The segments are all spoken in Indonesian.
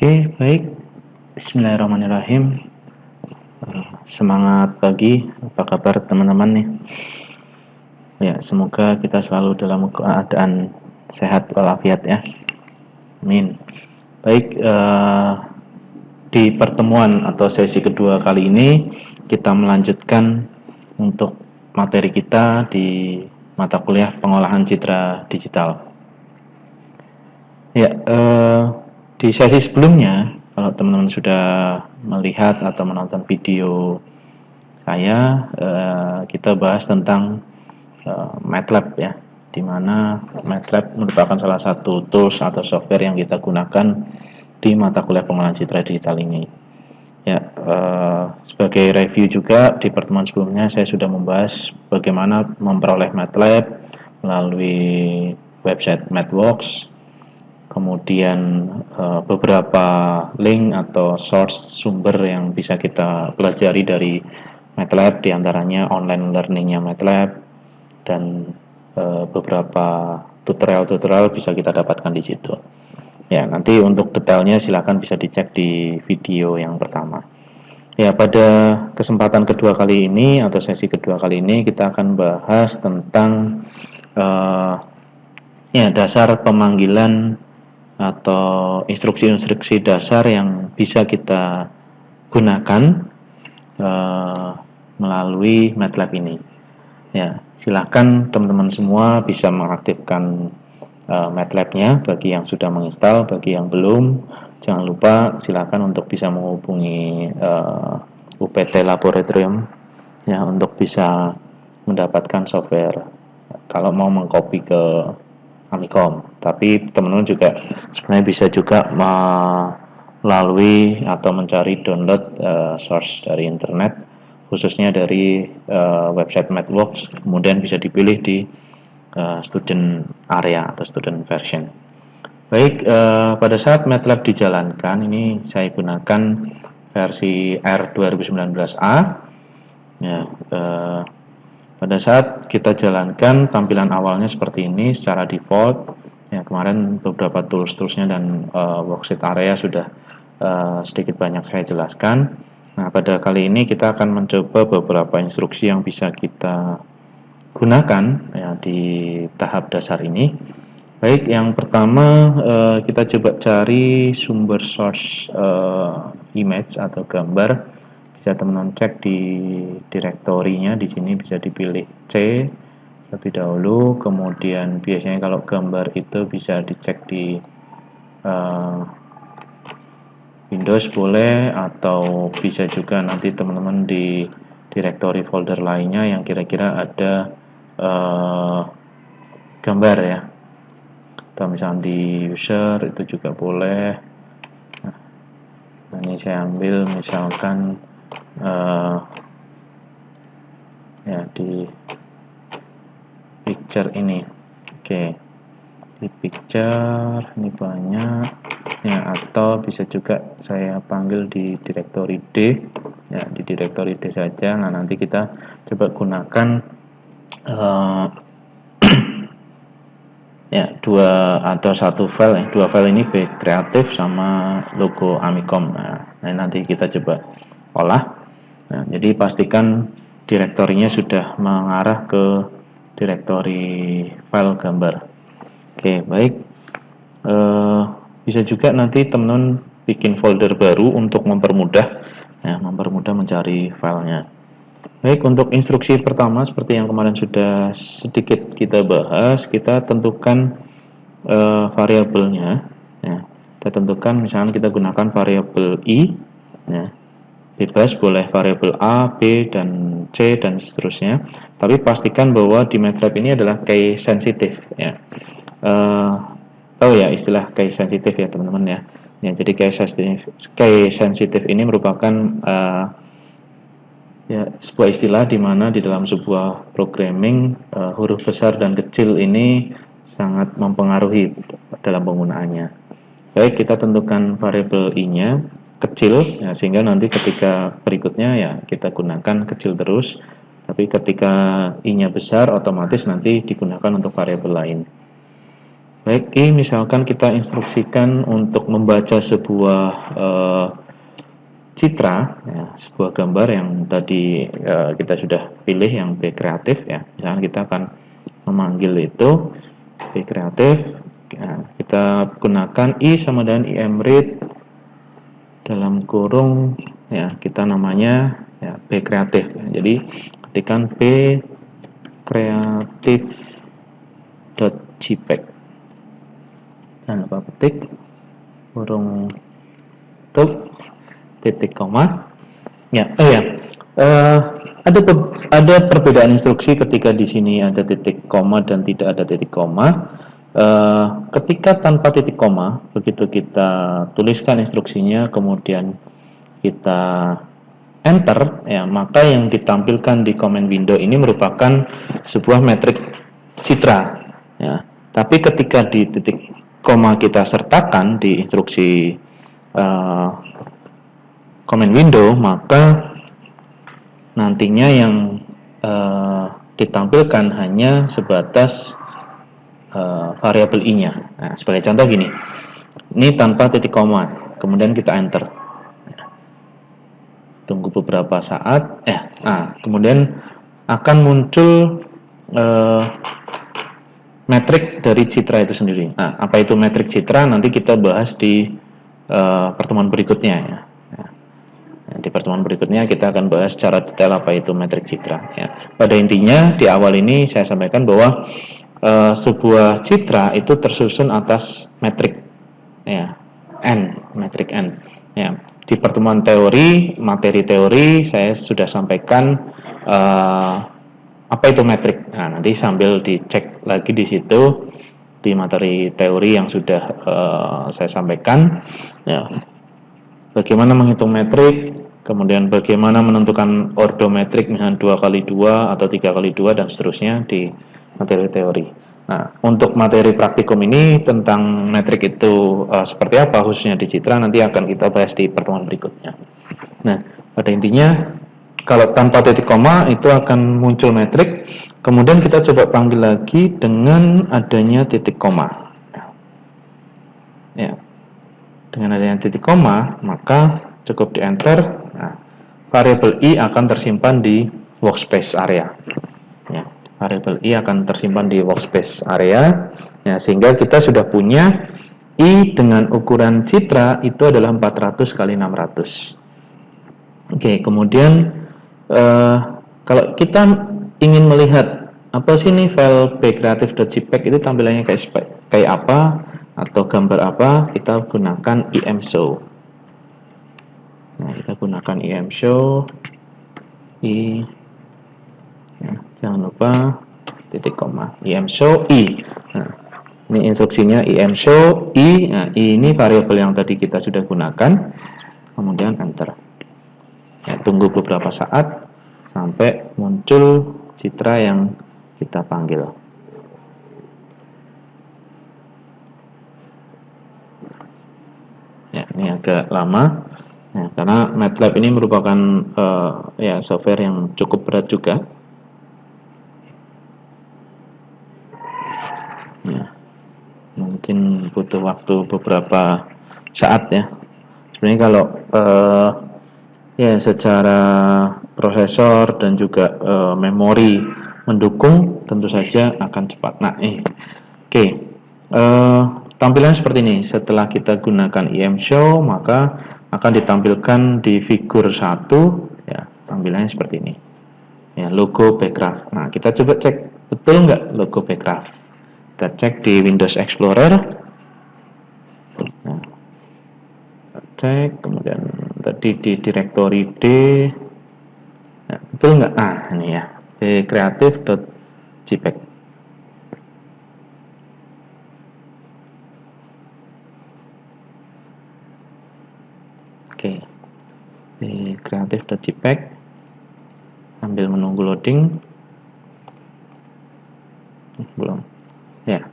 Oke, baik. Bismillahirrahmanirrahim. Semangat pagi. Apa kabar teman-teman nih? Ya, semoga kita selalu dalam keadaan sehat walafiat ya. Amin. Baik, di pertemuan atau sesi kedua kali ini kita melanjutkan untuk materi kita di mata kuliah pengolahan citra digital. Ya, di sesi sebelumnya, kalau teman-teman sudah melihat atau menonton video saya, kita bahas tentang MATLAB ya, di mana MATLAB merupakan salah satu tools atau software yang kita gunakan di mata kuliah pengolahan citra digital ini. Ya, sebagai review juga di pertemuan sebelumnya saya sudah membahas bagaimana memperoleh MATLAB melalui website MathWorks, kemudian beberapa link atau source sumber yang bisa kita pelajari dari MATLAB, diantaranya online learningnya MATLAB dan beberapa tutorial bisa kita dapatkan di situ. Ya, nanti untuk detailnya silakan bisa dicek di video yang pertama. Ya, pada kesempatan kedua kali ini atau sesi kedua kali ini kita akan bahas tentang dasar pemanggilan atau instruksi-instruksi dasar yang bisa kita gunakan melalui MATLAB ini. Ya, silakan teman-teman semua bisa mengaktifkan MATLAB-nya bagi yang sudah menginstal, bagi yang belum, jangan lupa silakan untuk bisa menghubungi UPT Laboratorium ya untuk bisa mendapatkan software kalau mau mengcopy ke Amicom. Tapi teman-teman juga sebenarnya bisa juga melalui atau mencari download source dari internet, khususnya dari website MathWorks, kemudian bisa dipilih di student area atau student version. Baik, pada saat MATLAB dijalankan, ini saya gunakan versi R 2019A. Ya, pada saat kita jalankan, tampilan awalnya seperti ini secara default. Ya, kemarin beberapa tools-toolsnya dan worksheet area sudah sedikit banyak saya jelaskan. Nah, pada kali ini kita akan mencoba beberapa instruksi yang bisa kita gunakan ya di tahap dasar ini. Baik, yang pertama kita coba cari sumber source image atau gambar. Bisa teman-teman cek di direktorinya, di sini bisa dipilih C lebih dahulu, kemudian biasanya kalau gambar itu bisa dicek di Windows boleh, atau bisa juga nanti teman-teman di direktori folder lainnya yang kira-kira ada gambar ya, atau misalnya di user itu juga boleh. Nah, ini saya ambil misalkan ya di picture ini. Oke, di picture ini banyak ya, atau bisa juga saya panggil di direktori D ya, di direktori D saja. Nah, nanti kita coba gunakan ya dua atau satu file ya, dua file ini baik kreatif sama logo Amicom. Nah, nanti kita coba olah. Nah, jadi pastikan direktorinya sudah mengarah ke direktori file gambar. Oke, baik. Bisa juga nanti teman-teman bikin folder baru untuk mempermudah mencari filenya. Baik, untuk instruksi pertama seperti yang kemarin sudah sedikit kita bahas, kita tentukan variabelnya. Ya, kita tentukan misalnya kita gunakan variabel I, ya, bebas boleh variabel A, B, dan C dan seterusnya. Tapi pastikan bahwa di MATLAB ini adalah case sensitive. Ya, tahu ya istilah case sensitive ya teman-teman ya. Ya, jadi case sensitive ini merupakan ya, sebuah istilah di mana di dalam sebuah programming huruf besar dan kecil ini sangat mempengaruhi dalam penggunaannya. Baik, kita tentukan variabel i-nya kecil ya, sehingga nanti ketika berikutnya ya kita gunakan kecil terus. Tapi ketika i-nya besar otomatis nanti digunakan untuk variabel lain. Baik, misalkan kita instruksikan untuk membaca sebuah citra, ya, sebuah gambar yang tadi kita sudah pilih yang B kreatif, ya. Misalkan kita akan memanggil itu B kreatif, ya, kita gunakan I sama dengan imread dalam kurung, ya, kita namanya ya B kreatif. Jadi ketikkan B kreatif .jpeg, jangan lupa petik kurung tutup titik koma, ya. Ada perbedaan instruksi ketika di sini ada titik koma dan tidak ada titik koma. Ketika tanpa titik koma, begitu kita tuliskan instruksinya kemudian kita enter, ya, maka yang ditampilkan di command window ini merupakan sebuah metrik citra, ya. Tapi ketika di titik koma kita sertakan di instruksi command window, maka nantinya yang ditampilkan hanya sebatas variabel i-nya. Nah, sebagai contoh gini, ini tanpa titik koma, kemudian kita enter. Tunggu beberapa saat, kemudian akan muncul metrik dari citra itu sendiri. Nah, apa itu metrik citra? Nanti kita bahas di pertemuan berikutnya, ya. Di pertemuan berikutnya kita akan bahas secara detail apa itu metrik citra, ya. Pada intinya di awal ini saya sampaikan bahwa sebuah citra itu tersusun atas metrik, ya, n, metrik n, ya. Di pertemuan teori, materi teori saya sudah sampaikan apa itu metrik. Nah, nanti sambil dicek lagi di situ di materi teori yang sudah saya sampaikan, ya, bagaimana menghitung metrik, kemudian bagaimana menentukan ordometrik, misalnya 2x2 atau 3x2 dan seterusnya di materi teori. Nah, untuk materi praktikum ini tentang metrik itu seperti apa khususnya di citra nanti akan kita bahas di pertemuan berikutnya. Nah, pada intinya kalau tanpa titik koma itu akan muncul metrik, kemudian kita coba panggil lagi dengan adanya titik koma. Ya, dengan adanya titik koma maka cukup di enter. Nah, variabel i akan tersimpan di workspace area. Ya, variabel i akan tersimpan di workspace area, ya, sehingga kita sudah punya i dengan ukuran citra itu adalah 400 kali 600. Oke, kemudian kalau kita ingin melihat apa sih nih file bcreative.jpg itu tampilannya kayak apa atau gambar apa, kita gunakan imshow. Nah, kita gunakan imshow i, ya, jangan lupa titik koma, imshow i. Nah, ini instruksinya imshow i. Nah, i ini variabel yang tadi kita sudah gunakan, kemudian enter. Ya, tunggu beberapa saat sampai muncul citra yang kita panggil. Ya, ini agak lama. Nah, karena MATLAB ini merupakan ya software yang cukup berat juga. Ya, mungkin butuh waktu beberapa saat, ya. Sebenarnya kalau ya secara prosesor dan juga memori mendukung, tentu saja akan cepat. Nah, oke. Tampilan seperti ini. Setelah kita gunakan imshow, maka akan ditampilkan di figur 1, ya, tampilannya seperti ini. Ya, logo Backcraft. Nah, kita coba cek betul nggak logo Backcraft. Kita cek di Windows Explorer. Nah, cek, kemudian tadi di directory D. Nah, betul nggak? Ah, ini ya, bcreative.jpg. Oke, di creative.jpg sambil menunggu loading. Belum, ya,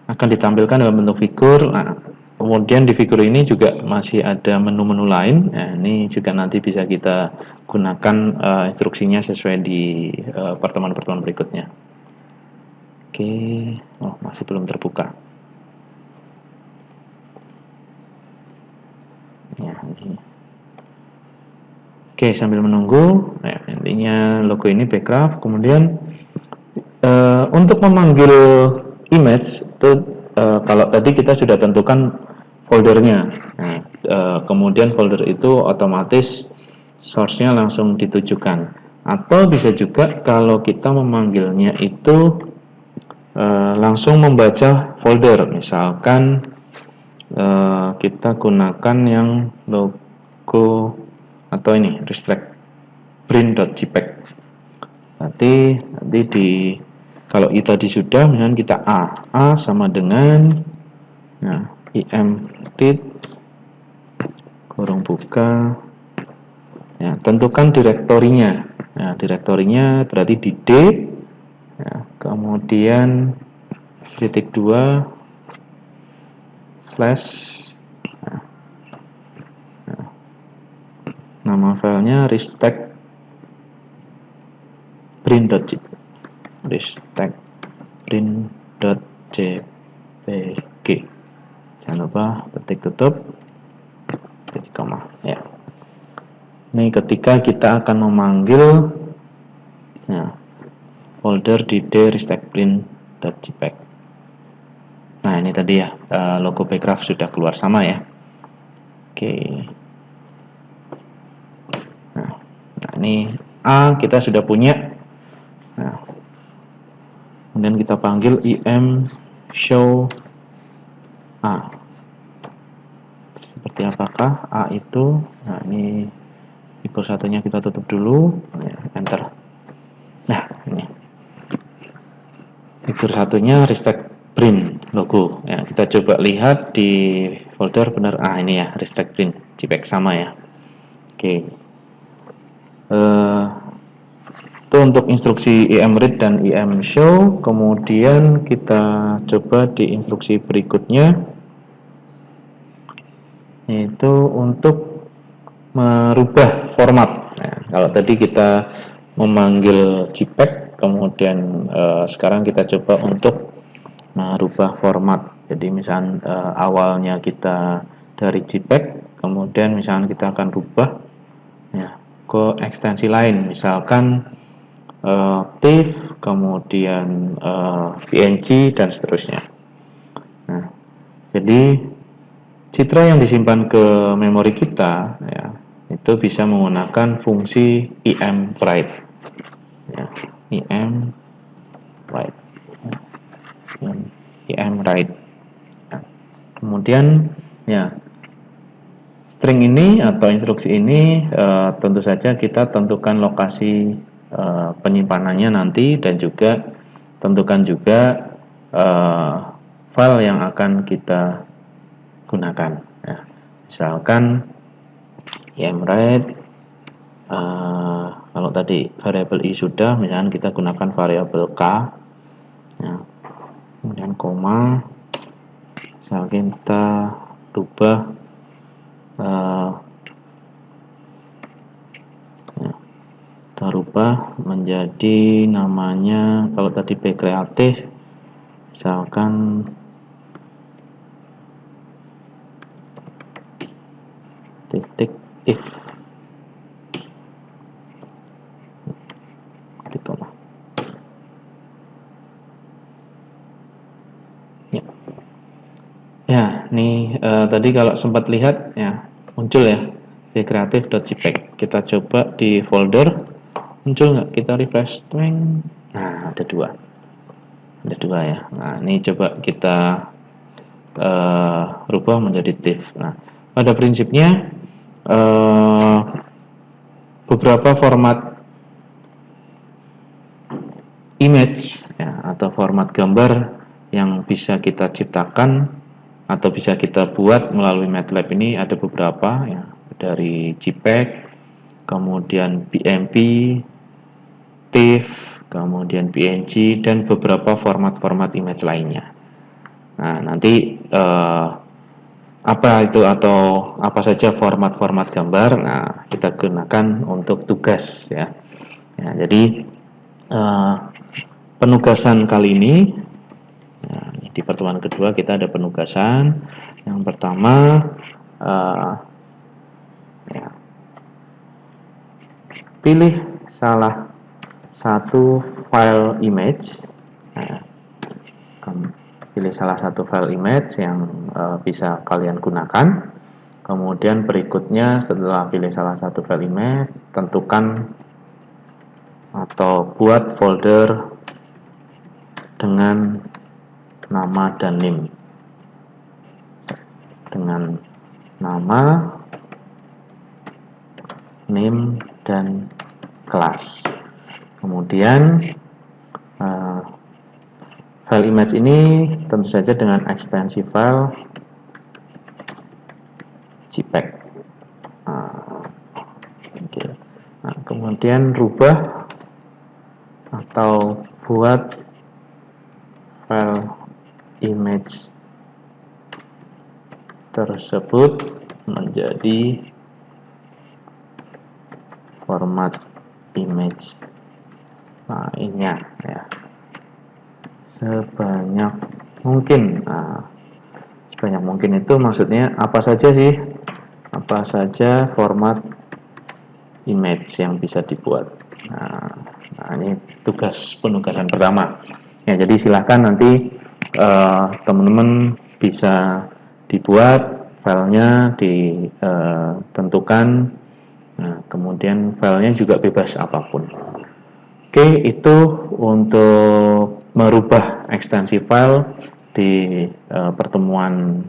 akan ditampilkan dalam bentuk figur. Nah, kemudian di figur ini juga masih ada menu-menu lain. Nah, ini juga nanti bisa kita gunakan instruksinya sesuai di pertemuan-pertemuan berikutnya. Oke, oh, masih belum terbuka. Ya, ini. Oke, sambil menunggu, nah, intinya logo ini background. Kemudian untuk memanggil image itu kalau tadi kita sudah tentukan foldernya. Nah, kemudian folder itu otomatis source-nya langsung ditujukan. Atau bisa juga kalau kita memanggilnya itu langsung membaca folder. Misalkan kita gunakan yang logo atau ini restrict print.jpg. Nanti kalau tadi sudah, misalnya kita A sama dengan im read kurung buka, ya, tentukan direktorinya. Nah, direktorinya berarti di D, ya, kemudian titik 2 slash, nama filenya restrict print.jpg. Jangan lupa ketik tutup, titik koma. Ya. Ini ketika kita akan memanggil folder di d-restrict-print.jpg. Nah, ini tadi ya, logo backgraph sudah keluar sama ya. Oke. Nah, ini A kita sudah punya. Nah, kemudian kita panggil im show A. Seperti apakah A itu? Nah, ini figur satunya kita tutup dulu, enter. Nah, ini figur satunya restrict print logo. Ya, kita coba lihat di folder benar. Ini ya, restrict print JPEG sama ya. Oke. Itu untuk instruksi imread dan imshow. Kemudian kita coba di instruksi berikutnya, yaitu untuk merubah format. Nah, kalau tadi kita memanggil JPEG, kemudian sekarang kita coba untuk merubah format. Jadi misalnya awalnya kita dari JPEG, kemudian misalnya kita akan rubah ya ke ekstensi lain, misalkan TIFF, kemudian PNG dan seterusnya. Nah, jadi citra yang disimpan ke memori kita ya, itu bisa menggunakan fungsi imWrite. Ya, imWrite. imWrite. Nah, kemudian ya string ini atau instruksi ini tentu saja kita tentukan lokasi penyimpanannya nanti, dan juga tentukan juga file yang akan kita gunakan. Ya, misalkan imWrite, kalau tadi variabel i sudah, misalkan kita gunakan variabel k, ya, kemudian koma, misalkan kita rubah menjadi namanya, kalau tadi B kreatif, misalkan titik if, titik koma. Ya, nih tadi kalau sempat lihat ya, muncul ya bcreative.jpg. Kita coba di folder, muncul nggak? Kita refresh, nah ada dua ya. Nah, ini coba kita rubah menjadi div. Nah, pada prinsipnya beberapa format image ya, atau format gambar yang bisa kita ciptakan atau bisa kita buat melalui MATLAB ini ada beberapa ya, dari JPEG, kemudian BMP, TIFF, kemudian PNG, dan beberapa format-format image lainnya. Nah, nanti apa itu atau apa saja format-format gambar, nah kita gunakan untuk tugas ya. Jadi penugasan kali ini ya, di pertemuan kedua kita ada penugasan. Yang pertama pilih salah satu file image. Nah, pilih salah satu file image yang bisa kalian gunakan. Kemudian berikutnya setelah pilih salah satu file image, tentukan atau buat folder dengan nama dan name. Dengan nama, name, dan kelas. Kemudian file image ini tentu saja dengan ekstensi file JPEG. Nah, kemudian rubah atau buat file image tersebut menjadi format image lainnya ya, sebanyak mungkin. Sebanyak mungkin itu maksudnya apa saja sih? Apa saja format image yang bisa dibuat. Nah ini penugasan pertama. Ya, jadi silahkan nanti teman-teman bisa dibuat filenya, ditentukan. Nah, kemudian filenya juga bebas apapun. Oke, itu untuk merubah ekstensi file di pertemuan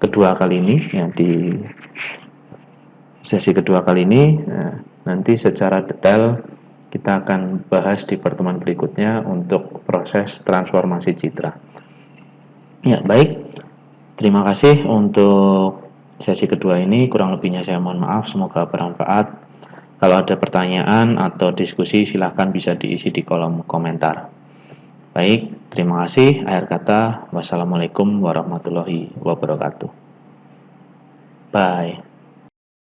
kedua kali ini, ya, di sesi kedua kali ini. Nanti secara detail kita akan bahas di pertemuan berikutnya untuk proses transformasi citra. Ya, baik. Terima kasih untuk sesi kedua ini. Kurang lebihnya saya mohon maaf, semoga bermanfaat. Kalau ada pertanyaan atau diskusi, silahkan bisa diisi di kolom komentar. Baik, terima kasih. Akhir kata, wassalamualaikum warahmatullahi wabarakatuh. Bye.